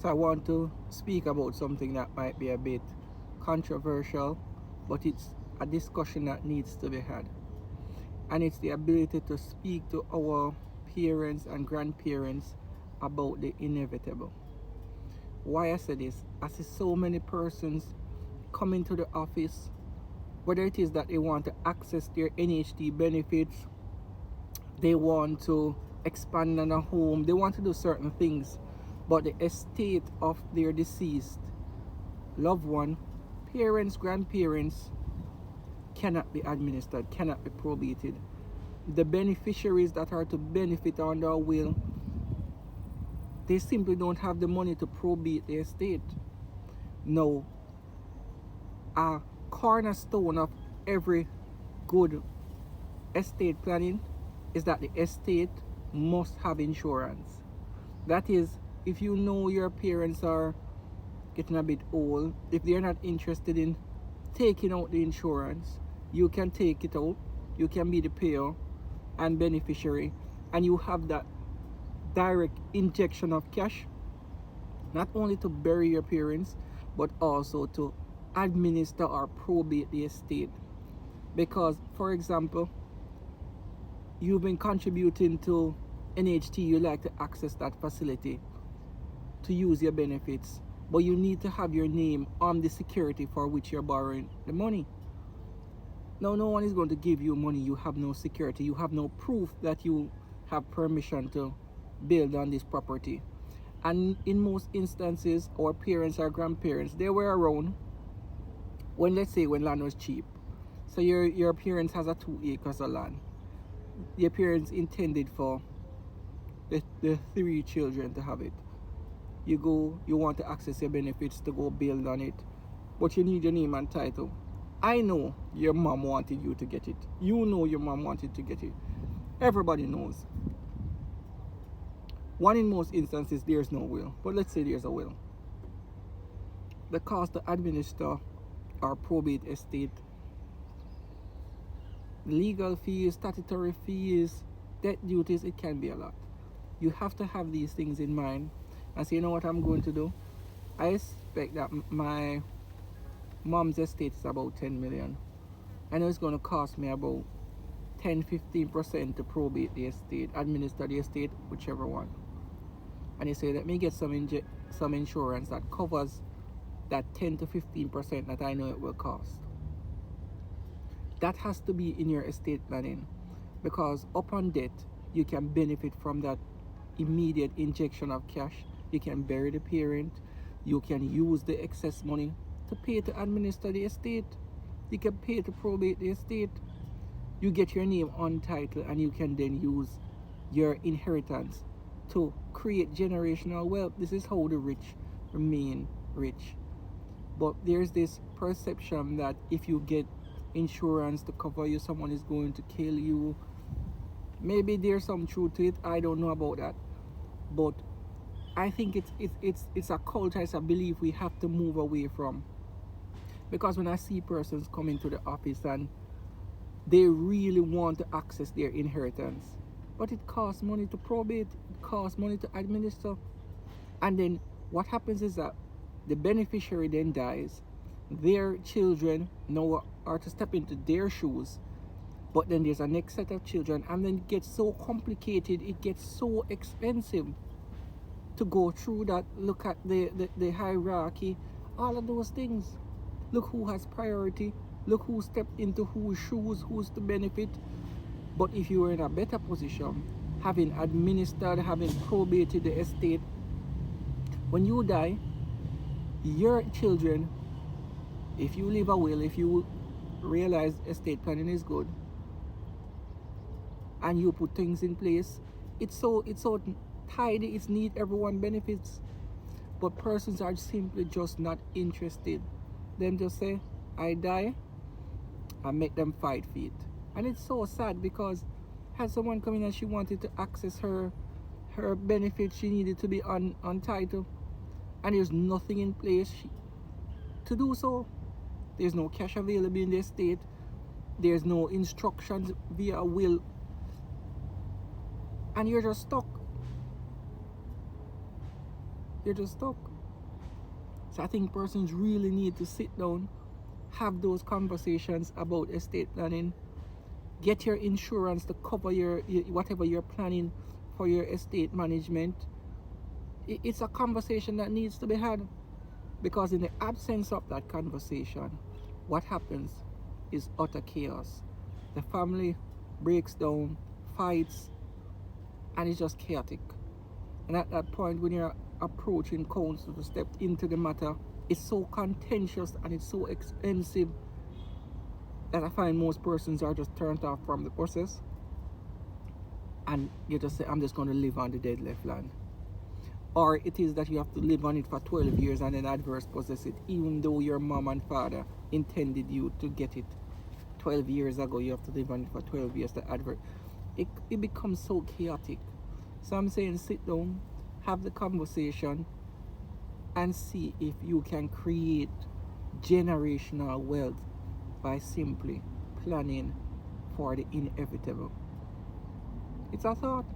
So I want to speak about something that might be a bit controversial, but it's a discussion that needs to be had. And it's the ability to speak to our parents and grandparents about the inevitable. Why I say this? I see so many persons coming to the office, whether it is that they want to access their NHT benefits, they want to expand on a home, they want to do certain things, but the estate of their deceased loved one, parents, grandparents, cannot be administered, cannot be probated. The beneficiaries that are to benefit under a will, they simply don't have the money to probate the estate. Now, a cornerstone of every good estate planning is that the estate must have insurance. That is, if you know your parents are getting a bit old, if they're not interested in taking out the insurance, you can take it out, you can be the payer and beneficiary, and you have that direct injection of cash, not only to bury your parents, but also to administer or probate the estate. Because, for example, you've been contributing to NHT, you like to access that facility to use your benefits, but you need to have your name on the security for which you're borrowing the money. Now, no one is going to give you money. You have no security. You have no proof that you have permission to build on this property. And in most instances, our parents or grandparents, they were around when, let's say, when land was cheap. So your parents has a 2 acres of land. Your parents intended for the 3 children to have it. You want to access your benefits to go build on it, but you need your name and title. I know your mom wanted you to get it. You know your mom wanted to get it. Everybody knows. One, in most instances, there's no will, but let's say there's a will. The cost to administer or probate estate, legal fees, statutory fees, debt duties, it can be a lot. You have to have these things in mind and say, you know what I'm going to do? I expect that my mom's estate is about 10 million. I know it's going to cost me about 10-15% to probate the estate, administer the estate, whichever one. And you say, let me get some insurance that covers that 10-15% that I know it will cost. That has to be in your estate planning, because upon death, you can benefit from that immediate injection of cash. You can bury the parent. You can use the excess money to pay to administer the estate. You can pay to probate the estate. You get your name on title, and you can then use your inheritance to create generational wealth. This is how the rich remain rich. But there's this perception that if you get insurance to cover you, someone is going to kill you. Maybe there's some truth to it. I don't know about that. But I think it's a culture, it's a belief we have to move away from. Because when I see persons come into the office and they really want to access their inheritance, but it costs money to probate, it costs money to administer. And then what happens is that the beneficiary then dies. Their children now are to step into their shoes. But then there's a next set of children, and then it gets so complicated, it gets so expensive to go through that. Look at the hierarchy, all of those things. Look who has priority, look who stepped into whose shoes, who's to benefit. But if you were in a better position, having administered, having probated the estate, when you die, your children, if you leave a will, if you realize estate planning is good, and you put things in place, it's so tidy, it's neat, everyone benefits. But persons are simply just not interested. Them just say, I die, and make them fight for it. And it's so sad, because had someone come in and she wanted to access her benefits, she needed to be on title, and there's nothing in place to do so. There's no cash available in the estate. There's no instructions via a will, and you're just stuck. You're just stuck. So I think persons really need to sit down, have those conversations about estate planning, get your insurance to cover your whatever you're planning for your estate management. It's a conversation that needs to be had, because in the absence of that conversation, what happens is utter chaos. The family breaks down, fights, and it's just chaotic. And at that point, when you're approaching counsel to step into the matter, it's so contentious and it's so expensive that I find most persons are just turned off from the process, and you just say, I'm just going to live on the dead left land. Or it is that you have to live on it for 12 years and then adverse possess it, even though your mom and father intended you to get it 12 years ago. You have to live on it for 12 years to adverse. It becomes so chaotic. So I'm saying, sit down, have the conversation, and see if you can create generational wealth by simply planning for the inevitable. It's a thought.